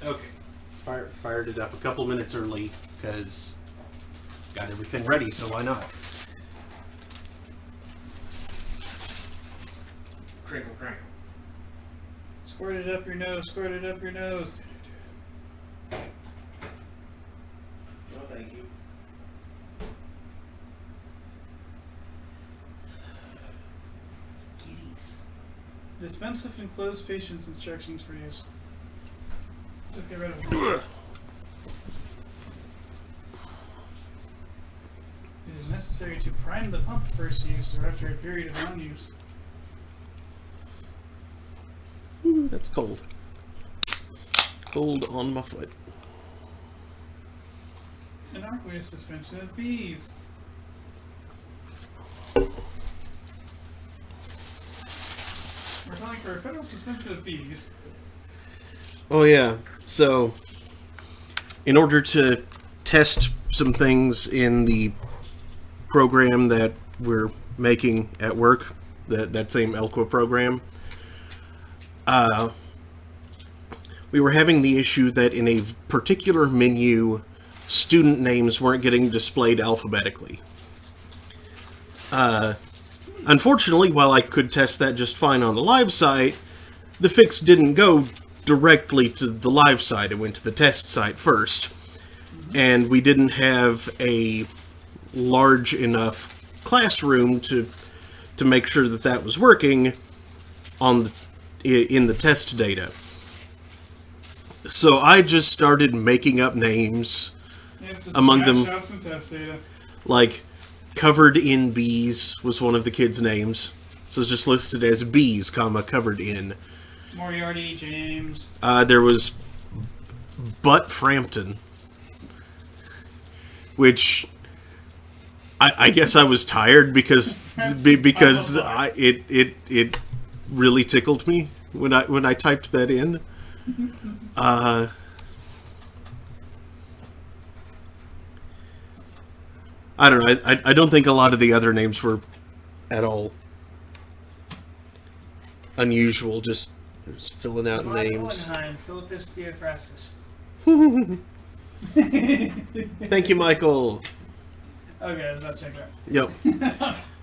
Okay. Fired it up a couple minutes early, because got everything ready, so why not? Crinkle, crinkle. Squirt it up your nose, squirt it up your nose. No, thank you. Kitties. Dispense with enclosed patient's instructions for use. Just get rid of it. It is necessary to prime the pump first use or after a period of non-use. Ooh, that's cold. Cold on my foot. An aqueous suspension of bees. We're calling for a federal suspension of bees. Oh yeah, so in order to test some things in the program that we're making at work, that same Elqua program, we were having the issue that in a particular menu, student names weren't getting displayed alphabetically. Unfortunately, while I could test that just fine on the live site, the fix didn't go directly to the live site. It went to the test site first. And we didn't have a large enough classroom to make sure that that was working in the test data. So I just started making up names among them. Some test data. Like, covered in bees was one of the kids' names. So it's just listed as bees, comma, covered in. Moriarty, James. There was Butt Frampton. Which I guess I was tired because it really tickled me when I typed that in. I don't know. I don't think a lot of the other names were at all unusual. Just filling out names. Philippus Theophrastus. Thank you, Michael. Okay, that's checked out. Yep.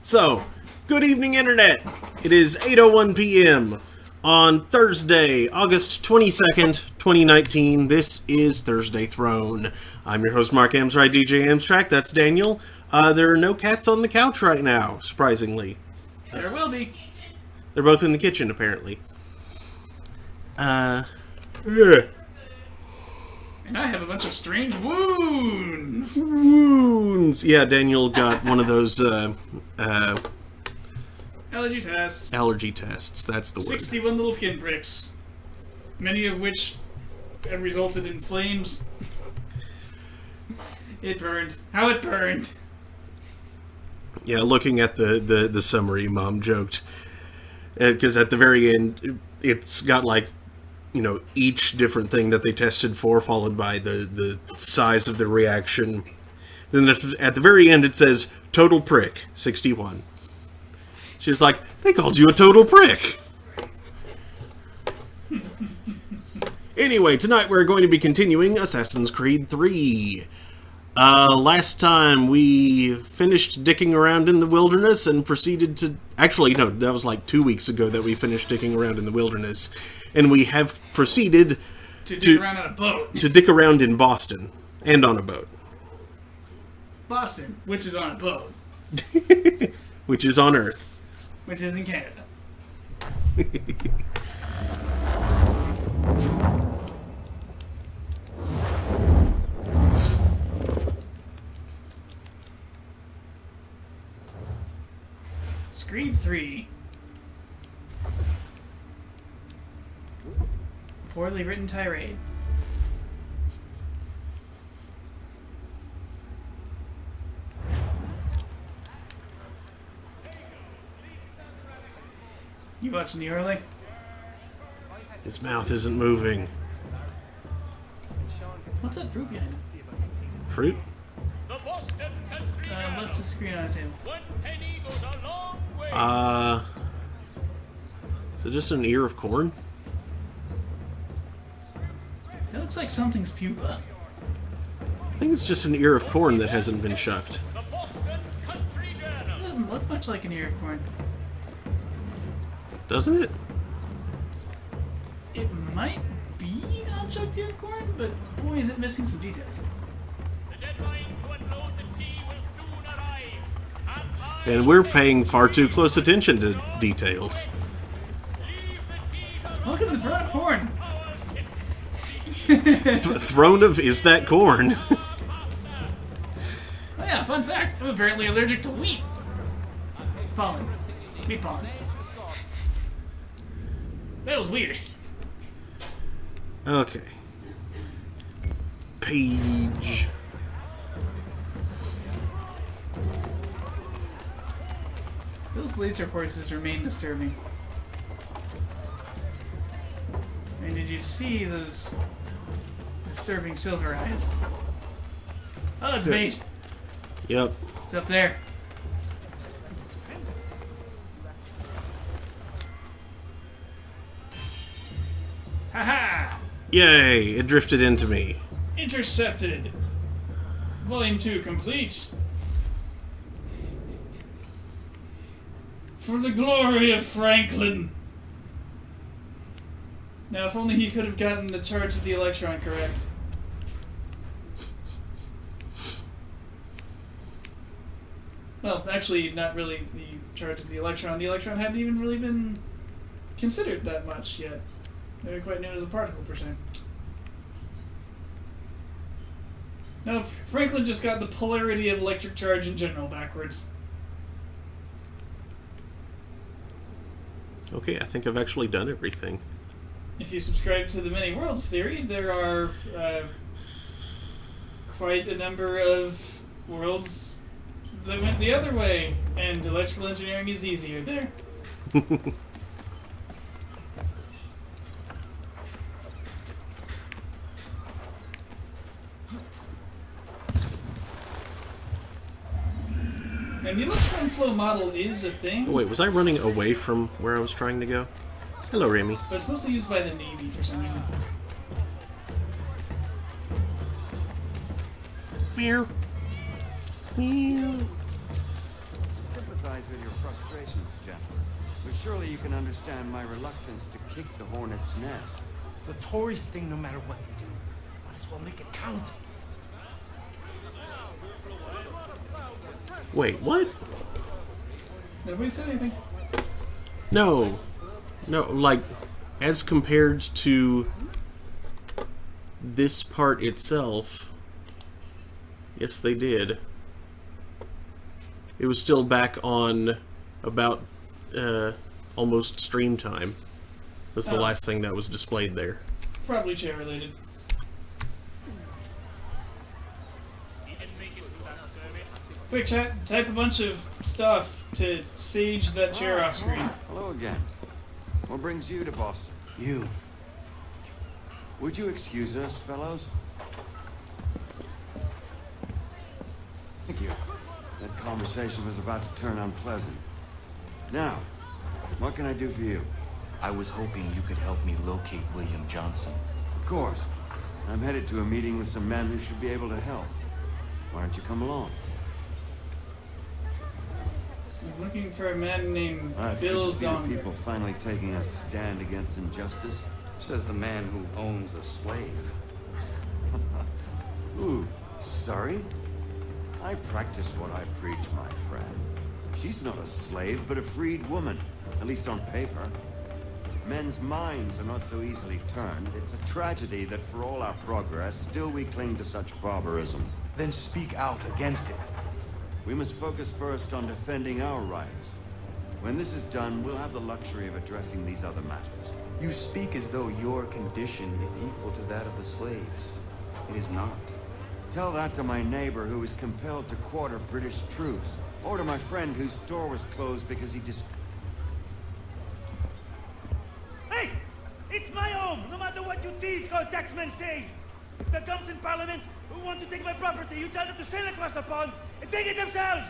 So, good evening, Internet. It is 8:01 p.m. on Thursday, August 22nd, 2019. This is Thursday Throne. I'm your host, Mark Amsride, DJ Amstrack. That's Daniel. There are no cats on the couch right now, surprisingly. There will be. They're both in the kitchen, apparently. And I have a bunch of strange wounds. Wounds! Yeah, Daniel got one of those, Allergy tests. allergy tests. That's the word. 61 little skin pricks. Many of which have resulted in flames. It burned. How it burned. Yeah, looking at the summary, Mom joked. Because at the very end, it's got, like, you know, each different thing that they tested for, followed by the size of the reaction. Then at the very end, it says, total prick, 61. She's like, they called you a total prick! Anyway, tonight we're going to be continuing Assassin's Creed 3. Last time we finished dicking around in the wilderness and proceeded to... Actually, no, that was like 2 weeks ago that we finished dicking around in the wilderness. And we have proceeded to dick around on a boat. To dick around in Boston. And on a boat. Boston, which is on a boat. Which is on Earth. Which is in Canada. Screed 3. Poorly written tirade. You watching the early? His mouth isn't moving. What's that fruit behind? Fruit? Left the screen on it too. Is it just an ear of corn? That looks like something's pupa. I think it's just an ear of corn that hasn't been shucked. It doesn't look much like an ear of corn. Doesn't it? It might be an unchucked ear of corn, but boy, is it missing some details. And we're paying far too close attention to details. Look at the throne of corn. Throne of is that corn? Oh yeah, fun fact, I'm apparently allergic to wheat. Pollen. Wheat pollen. That was weird. Okay. Page. Those laser horses remain disturbing. And did you see those disturbing silver eyes? Oh, it's bait. Yep. It's up there. Haha! Yay! It drifted into me. Intercepted. Volume 2 complete. For the glory of Franklin. Now, if only he could have gotten the charge of the electron correct. Well, actually, not really the charge of the electron. The electron hadn't even really been considered that much yet. Never quite known as a particle, per se. No, Franklin just got the polarity of electric charge in general backwards. Okay, I think I've actually done everything. If you subscribe to the many worlds theory, there are quite a number of worlds that went the other way, and electrical engineering is easier there. And the electron flow model is a thing. Oh, wait, was I running away from where I was trying to go? Hello, Remy. But it's mostly used by the Navy for some reason. Meow. Meow. Sympathize with your frustrations, gentlemen. But surely you can understand my reluctance to kick the hornet's nest. The Tories thing, no matter what you do, might as well make it count. Wait, what? Nobody said anything. No. No, like, as compared to this part itself, yes, they did. It was still back on about almost stream time. Was the last thing that was displayed there. Probably chair related. Quick chat, type a bunch of stuff to sage that chair off screen. Hello again. What brings you to Boston? You. Would you excuse us, fellows? Thank you. That conversation was about to turn unpleasant. Now, what can I do for you? I was hoping you could help me locate William Johnson. Of course. I'm headed to a meeting with some men who should be able to help. Why don't you come along? I'm looking for a man named It's Bill good to see the Donger. people finally taking a stand against injustice. Says the man who owns a slave. Ooh, sorry? I practice what I preach, my friend. She's not a slave, but a freed woman, at least on paper. Men's minds are not so easily turned. It's a tragedy that for all our progress, still we cling to such barbarism. Then speak out against it. We must focus first on defending our rights. When this is done, we'll have the luxury of addressing these other matters. You speak as though your condition is equal to that of the slaves. It is not. Tell that to my neighbor who was compelled to quarter British troops, or to my friend whose store was closed because he just... Hey! It's my home, no matter what you thieves called taxmen say! The gums in Parliament who want to take my property, you tell them to sail across the pond and take it themselves!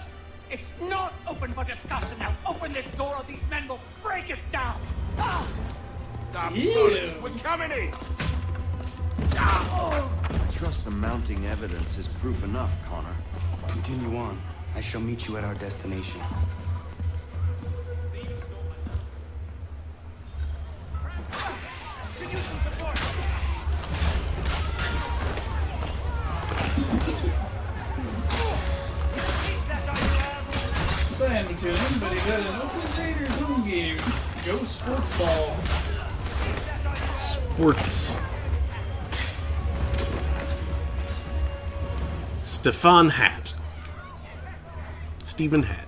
It's not open for discussion now. Open this door or these men will break it down. Ah! Ew. We're coming in! I trust the mounting evidence is proof enough, Connor. Continue on. I shall meet you at our destination. Can use some support. Saying to him, but he got an Oakland Raiders home game. Go sports ball. Sports. Stefan Hatt. Stephen Hatt.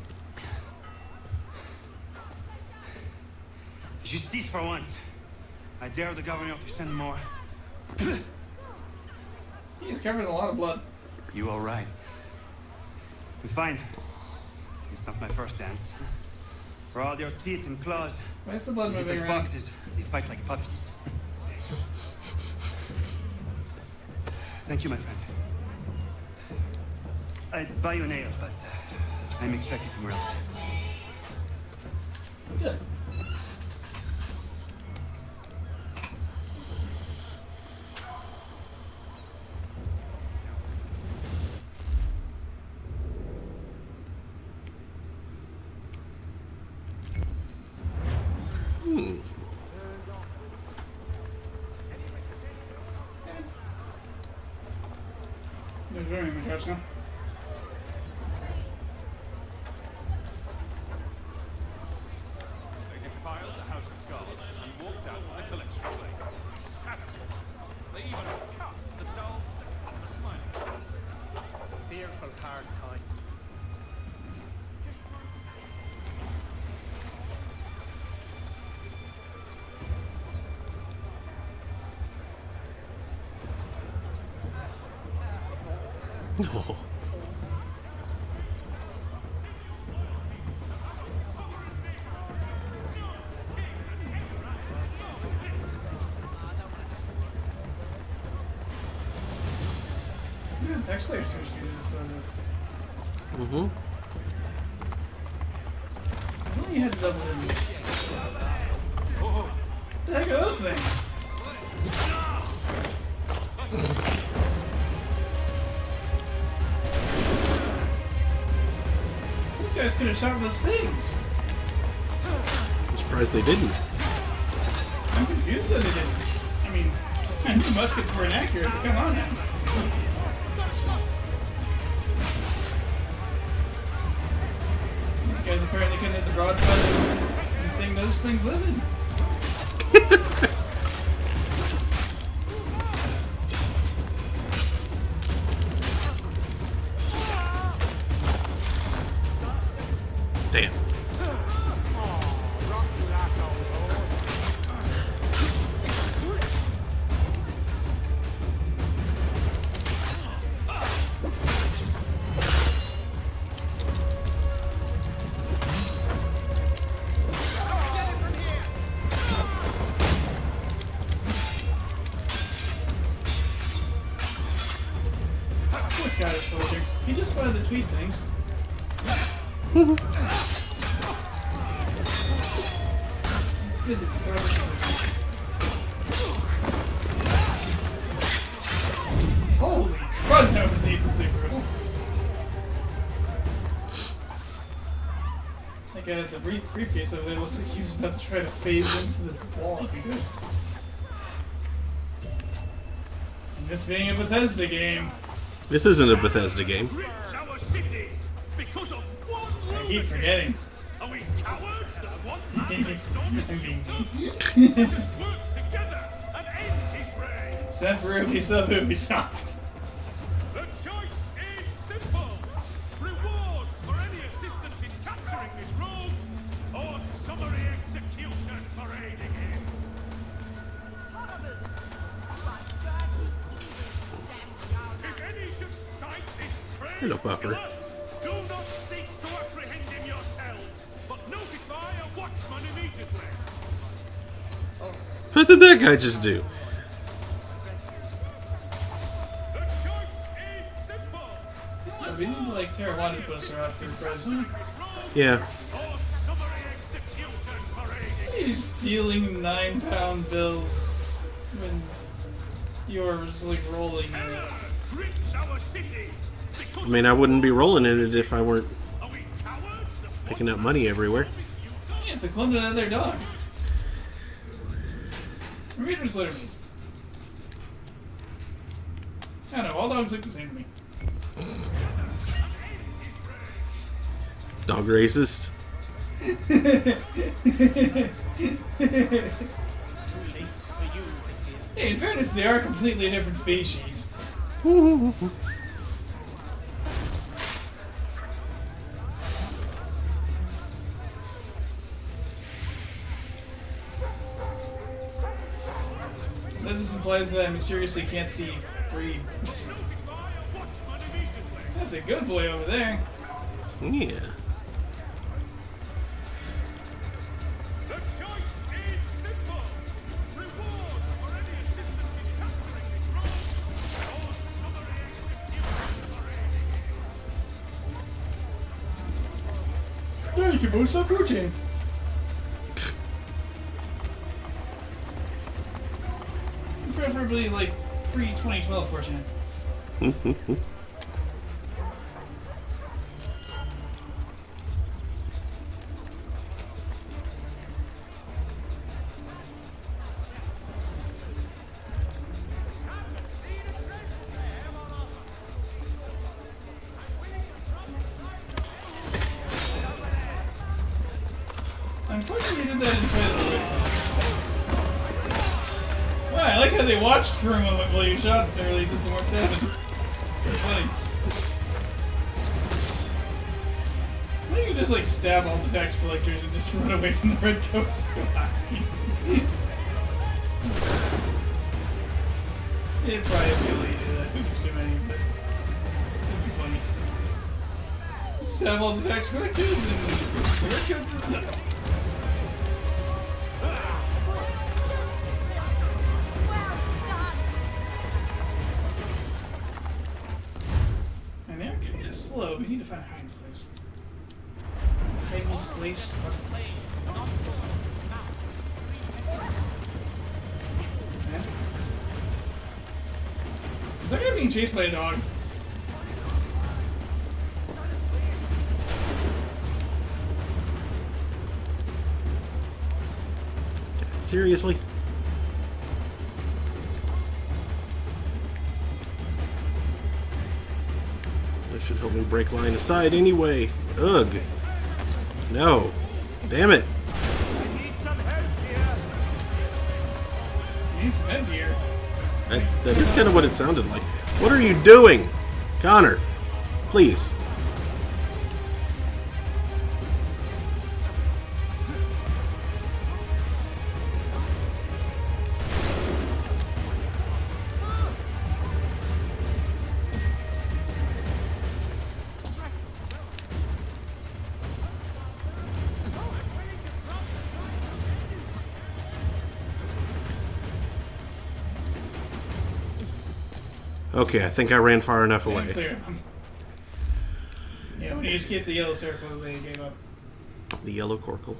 Justice for once. I dare the governor to send more. He's covered in a lot of blood. You all right? I'm fine. It's not my first dance. For all their teeth and claws, Why is the blood these moving little around? foxes, they fight like puppies. Thank you, my friend. I'd buy you an ale, but I'm expecting somewhere else. Good. There's very many cards now. They defiled the House of God and walked out with the collection plate. Savages. They even cut the dull sexton for smiling. Fearful hard time. Oh. Yeah, text lasers you dispose of. Mm-hmm. I thought you had to double in. What the heck are those things? These guys could have shot those things. I'm surprised they didn't. I'm confused that they didn't. I mean, I knew muskets were inaccurate, but come on now. These guys apparently couldn't hit the broadside of the thing those things live in. Damn. This guy is a soldier. He just wanted to tweet things. Physics garbage. Holy crud, that was neat to see, bro. That guy at the briefcase over there looked like he was about to try to phase into the wall if he could. And this being a Bethesda game, This isn't a Bethesda game. Rinse our city because of one I keep lunatic. forgetting. Are we cowards that want Andrew I mean, work together and end his reign? except for Ubisoft. The choice is simple. Rewards for any assistance in capturing this rogue, or summary execution for aiding him. If any should sight this prey Hello, Pupper. do not seek to apprehend him yourselves, but notify a watchman immediately. What did that guy just do? The choice is simple. We need to like tear a wanted poster out for president. Yeah. Or summary execution for aiding him. He's stealing 9-pound bills when You're just like rolling in it. Grips our city. I mean, I wouldn't be rolling in it if I weren't Are we cowards? picking up money everywhere. Yeah, it's a clone of their dog. Reader's litter means. I don't know, all dogs look the same to me. Dog racist. Hey, in fairness, they are a completely different species. That just implies that I mysteriously can't see breed. That's a good boy over there. Yeah. The choice is simple. Reward for any assistance in capturing this road, or summary execution for aiding in. Yeah, you can boost up routine. Preferably like pre-2012 4chan. Unfortunately, you did that inside the ring. Wow, I like how they watched for a moment while you shot it early. Did some more stabbing. That's funny. Why don't you just like stab all the tax collectors and just run away from the red coats? It'd probably be able to do that because there's too many, but it'd be funny. Stab all the tax collectors and the red coats and the dust. Slow, we need to find a hiding place. Hiding place. Yeah. Is that guy being chased by a dog? Seriously? Should help me break line aside anyway. Ugh. No. Damn it. I need some help here. You need some headgear. That is kind of what it sounded like. What are you doing? Connor, please. Okay, I think I ran far enough Yeah, away. clear. Yeah, when you escaped the yellow circle, they gave up. The yellow corkle.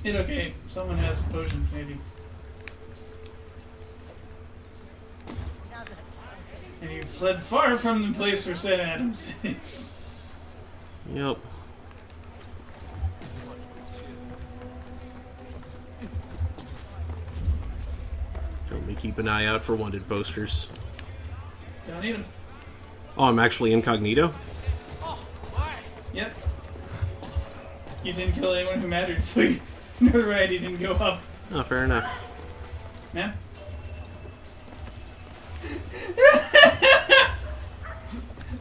It's okay. Someone has a potion, maybe. And you fled far from the place where St. Adams is. Yep. Help me keep an eye out for wanted posters. Don't need them. Oh, I'm actually incognito? Yep. You didn't kill anyone who mattered, so your notoriety didn't go up. Oh, fair enough. Man.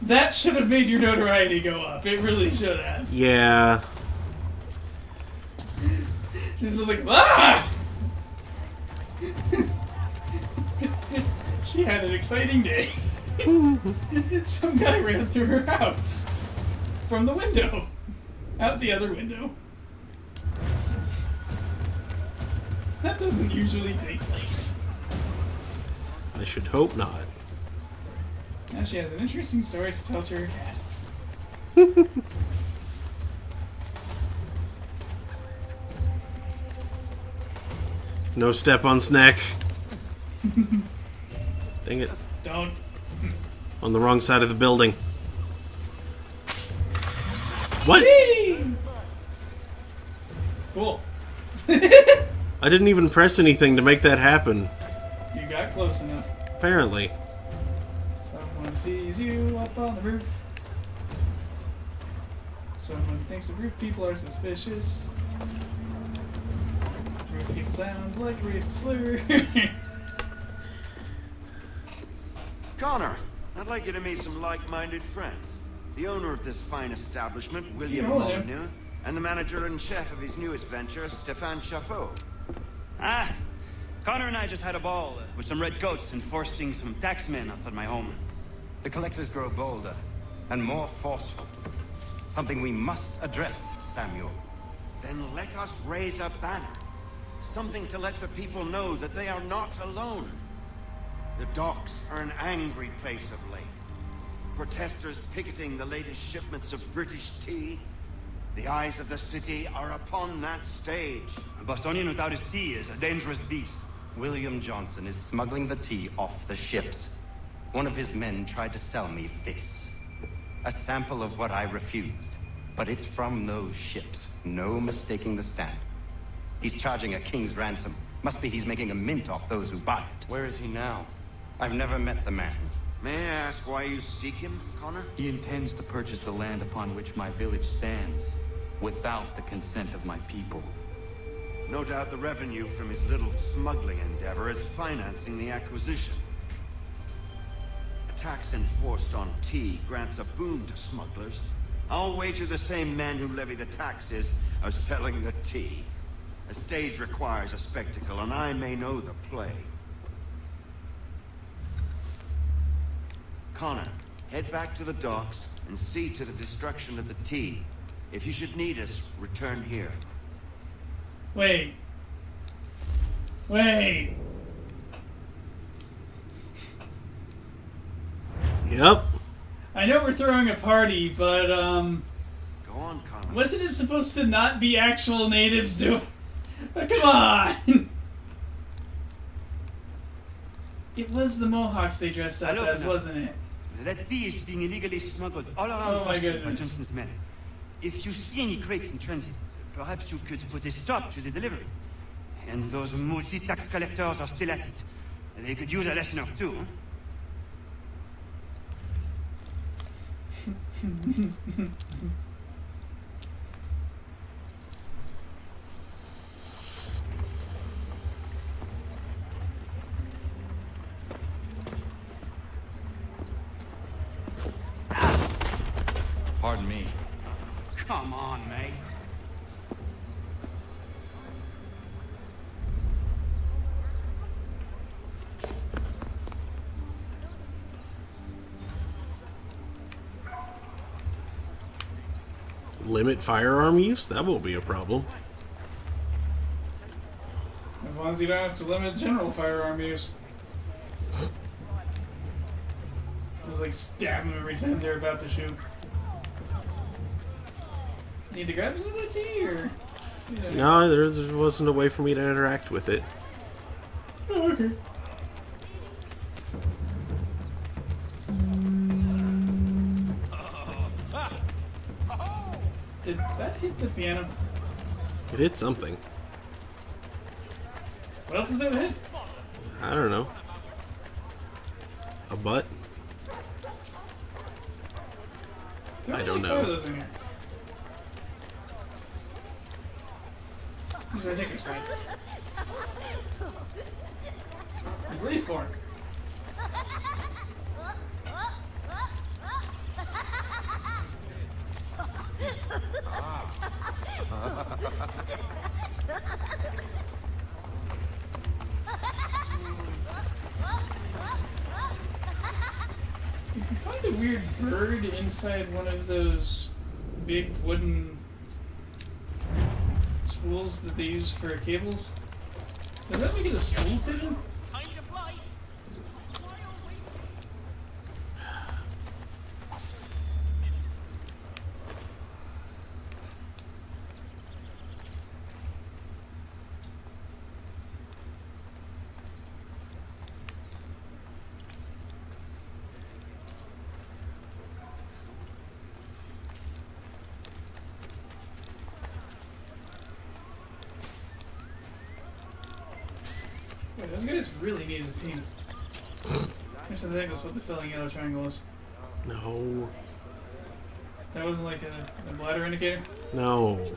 That should have made your notoriety go up. It really should have. Yeah. She's just like, ah! She had an exciting day. Some guy ran through her house. From the window. Out the other window. That doesn't usually take place. I should hope not. Now she has an interesting story to tell to her cat. No step on snack. Dang it. Don't. On the wrong side of the building. What? Whee! Cool. I didn't even press anything to make that happen. You got close enough. Apparently. Someone sees you up on the roof. Someone thinks the roof people are suspicious. Roof people sounds like a racist slur. Connor, I'd like you to meet some like-minded friends. The owner of this fine establishment, William Yeah, yeah. Molyneux, and the manager and chef of his newest venture, Stéphane Chaffeau. Ah, Connor and I just had a ball with some red coats enforcing some taxmen outside my home. The collectors grow bolder and more forceful. Something we must address, Samuel. Then let us raise a banner. Something to let the people know that they are not alone. The docks are an angry place of late. Protesters picketing the latest shipments of British tea. The eyes of the city are upon that stage. A Bostonian without his tea is a dangerous beast. William Johnson is smuggling the tea off the ships. One of his men tried to sell me this. A sample of what I refused. But it's from those ships. No mistaking the stamp. He's charging a king's ransom. Must be he's making a mint off those who buy it. Where is he now? I've never met the man. May I ask why you seek him, Connor? He intends to purchase the land upon which my village stands, without the consent of my people. No doubt the revenue from his little smuggling endeavor is financing the acquisition. A tax enforced on tea grants a boon to smugglers. I'll wager the same men who levy the taxes are selling the tea. A stage requires a spectacle, and I may know the play. Connor, head back to the docks and see to the destruction of the tea. If you should need us, return here. Wait. Wait. Yep. I know we're throwing a party, but, Go on, Connor. wasn't it supposed to not be actual natives doing? But come on! It was the Mohawks they dressed up Hello, as, Connor. wasn't it? That tea is being illegally smuggled all around Oh my Boston by goodness. Johnson's men. If you see any crates in transit, perhaps you could put a stop to the delivery. And those multi-tax collectors are still at it. They could use a lesson or two, huh? Pardon me. Come on, mate. Limit firearm use? That won't be a problem. As long as you don't have to limit general firearm use. Just like stab them every time they're about to shoot. Need to grab some of that tea, or? You know. No, there wasn't a way for me to interact with it. Oh, okay. Did that hit the piano? It hit something. What else is there to hit? I don't know. A butt? There are I don't only know. 4 of those in here. Which I think is fine. There's at least 4. If you find a weird bird inside one of those big wooden spools that they use for cables, does that make it a spool pigeon? Wait, those guys really needed a pee. I guess I think that's what the filling yellow triangle is. No. That wasn't like a bladder indicator? No.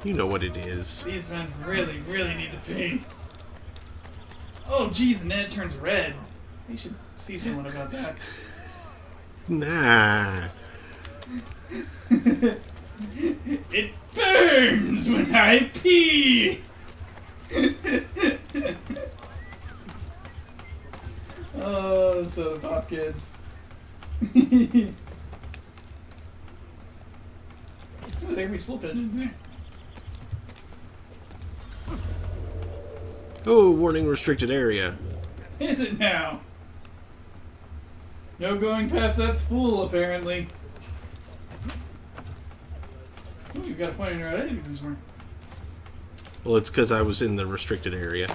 You know what it is. These men really, really need to pee. Oh, geez, and then it turns red. You should see someone about that. Nah. It burns when I pee! Oh, soda pop kids. Oh, there can be spool pigeons in there. Oh, warning, restricted area. Is it now? No going past that spool, apparently. Ooh, you've got a point in your identity from somewhere. Well, it's because I was in the restricted area.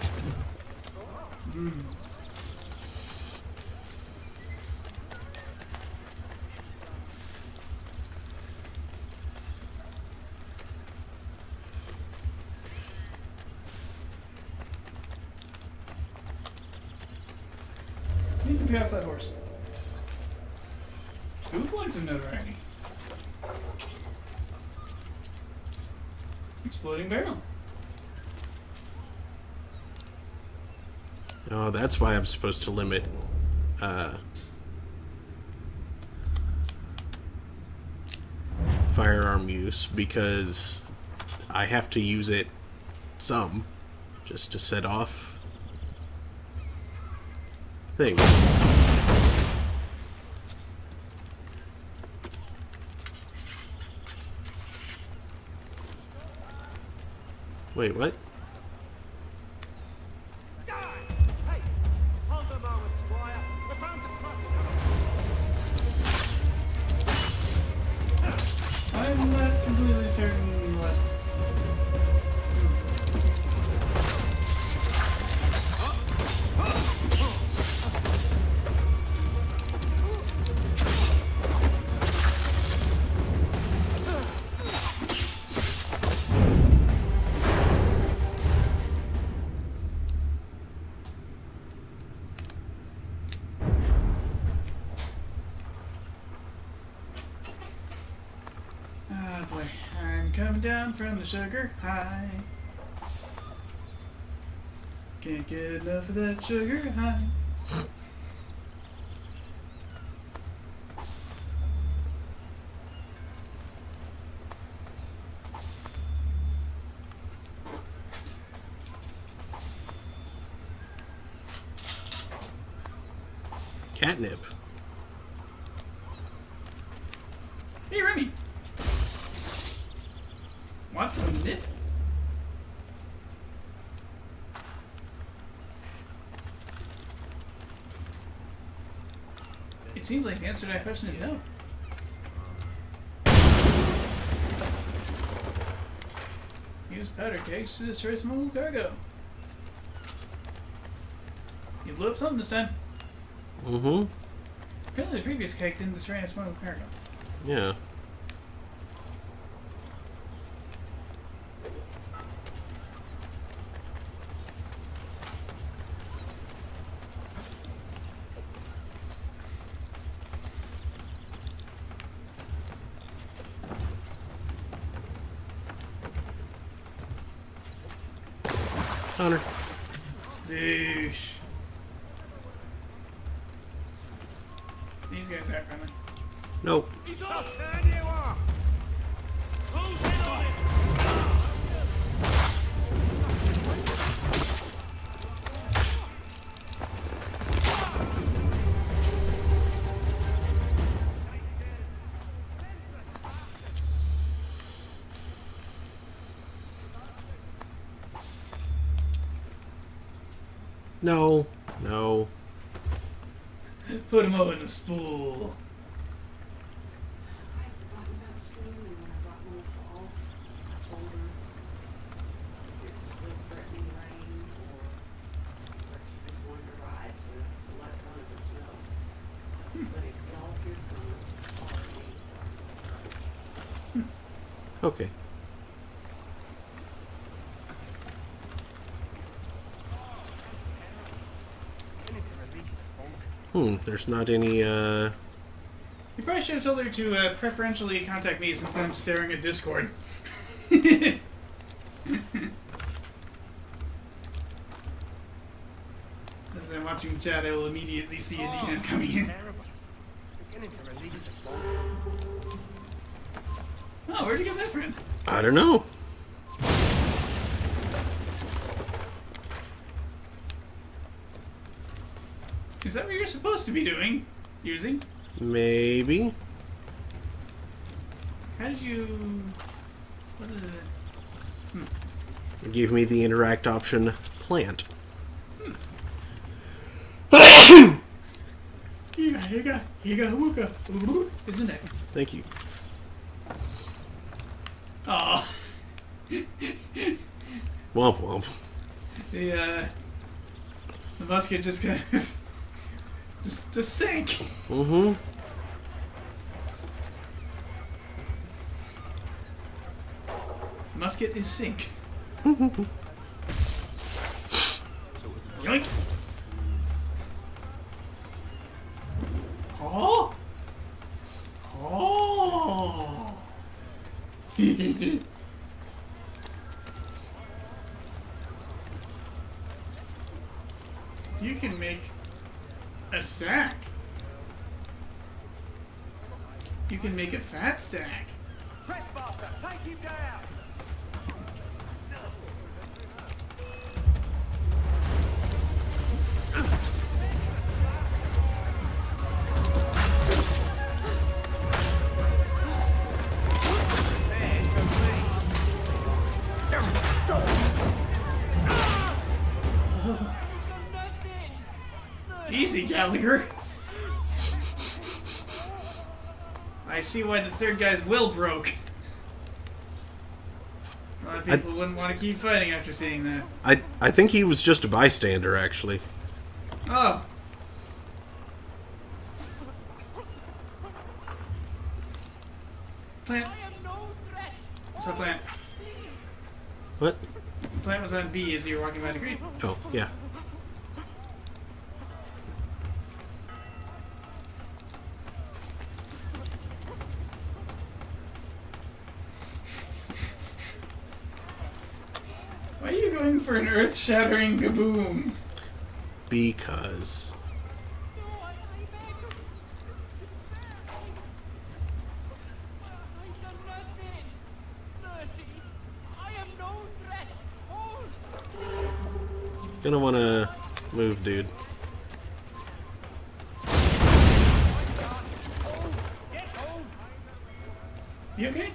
You can pay off that horse. Who likes some notoriety? Exploding barrel. Oh, that's why I'm supposed to limit firearm use, because I have to use it some just to set off things. Wait, what? Hey, hold a moment, Squire. We're bound to cross each other. I'm not completely certain what's... Ah, boy. I'm coming down from the sugar high. Can't get enough of that sugar high. Catnip. Hey, Remy! Want some nip? It seems like the answer to that question is no. Use powder kegs to destroy smuggled cargo. You blew up something this time. Mm-hmm. Apparently the previous keg didn't destroy any smuggled cargo. Yeah. Connor. Sploosh. These guys aren't friendly. Nope. I'll turn you off. Who's in on it? No. No. Put him over in the spool. Okay. There's not any, You probably should have told her to preferentially contact me since I'm staring at Discord. As I'm watching chat, I will immediately see a DM coming in. Oh, where'd you get that friend? I don't know. Is that what you're supposed to be doing? Using? Maybe. How did you... What is it? It gave me the interact option plant. Higa, wooga. Isn't it? Thank you. Aw. Womp womp. The musket just kind of... just sank. Mm-hmm. Musket is sink. Yoink! Oh! Oh! You can make a stack. You can make a fat stack. Trespasser, take him down! Easy, Gallagher. I see why the third guy's will broke. A lot of people wouldn't want to keep fighting after seeing that. I think he was just a bystander, actually. Oh. Plant. What's up, Plant? What? Plant was on B as you were walking by the green. Oh, yeah. Why are you going for an earth-shattering kaboom? Because... Gonna wanna move, dude. You okay?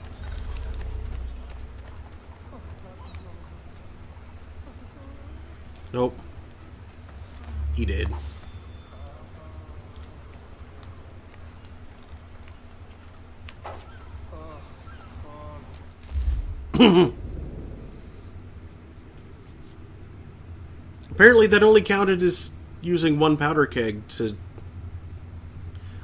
Nope. He did. Apparently that only counted as using one powder keg to...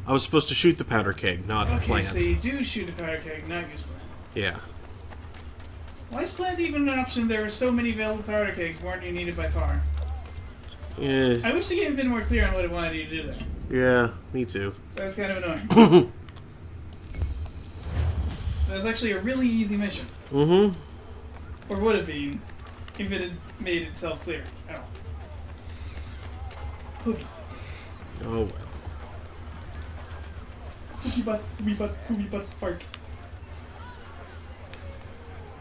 I was supposed to shoot the powder keg, not Okay, plant. so you do shoot a powder keg, not use plant. Yeah. Why is plant even an option? There were so many available powder kegs, weren't you needed by far? Yeah. I wish the game had been more clear on what it wanted you to do there. Yeah, me too. That was kind of annoying. That was actually a really easy mission. Mm-hmm. Or would have been, if it had made itself clear at all. Poopy. Oh well. Poopy butt, fart.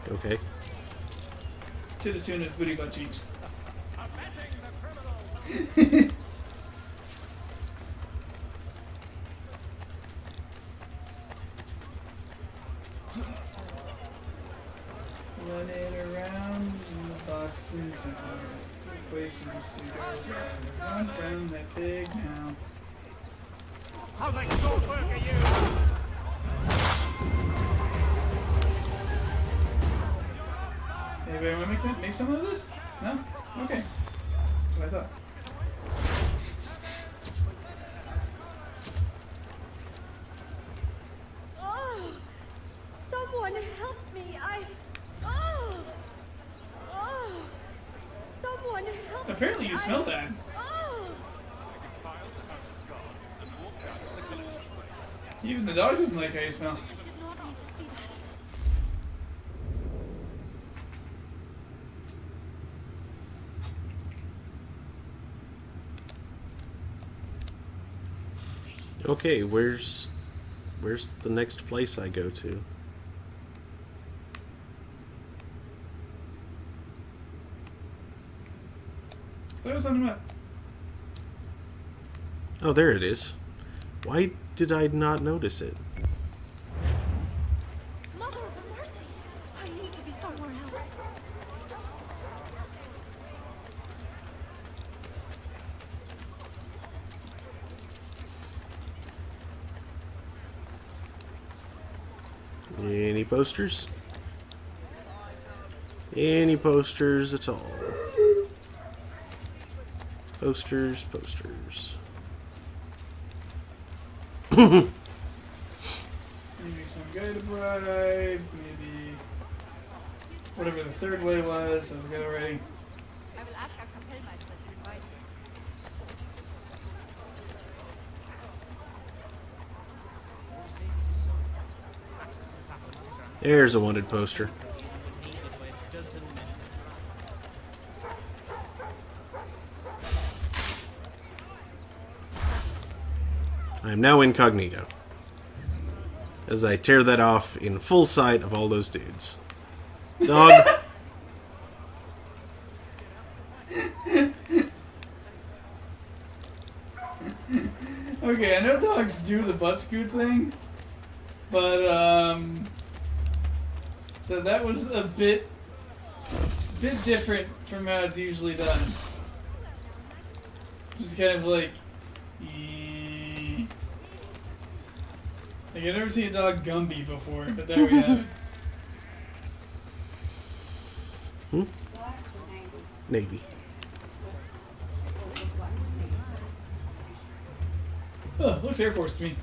Okay. To the tune of booty butt cheeks. Running around in the Boston town, places to go. Run from that big now. I'll make short work of you! Anybody want to make some of this? No? Okay. That's what I thought. Oh, someone help me! Someone help me! Apparently you smell bad. Oh! Even the dog doesn't like how you smell. I did not need to see that. Okay, where's the next place I go to? That was on the map. Oh, there it is. Why did I not notice it? Mother of mercy! I need to be somewhere else. Any posters? Any posters at all? Posters, posters. Maybe some guy to bribe. Maybe whatever the third way was. I forgot already. I will ask our Kapellmeister to invite There's a wanted poster. I am now incognito, as I tear that off in full sight of all those dudes. Dog. Okay, I know dogs do the butt scoot thing, but that was a bit different from how it's usually done. Just kind of like, like I've never seen a dog Gumby before, but there we have it. Navy. Oh, looks Air Force to me.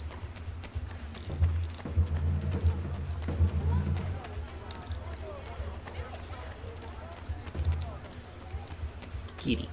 Kitty.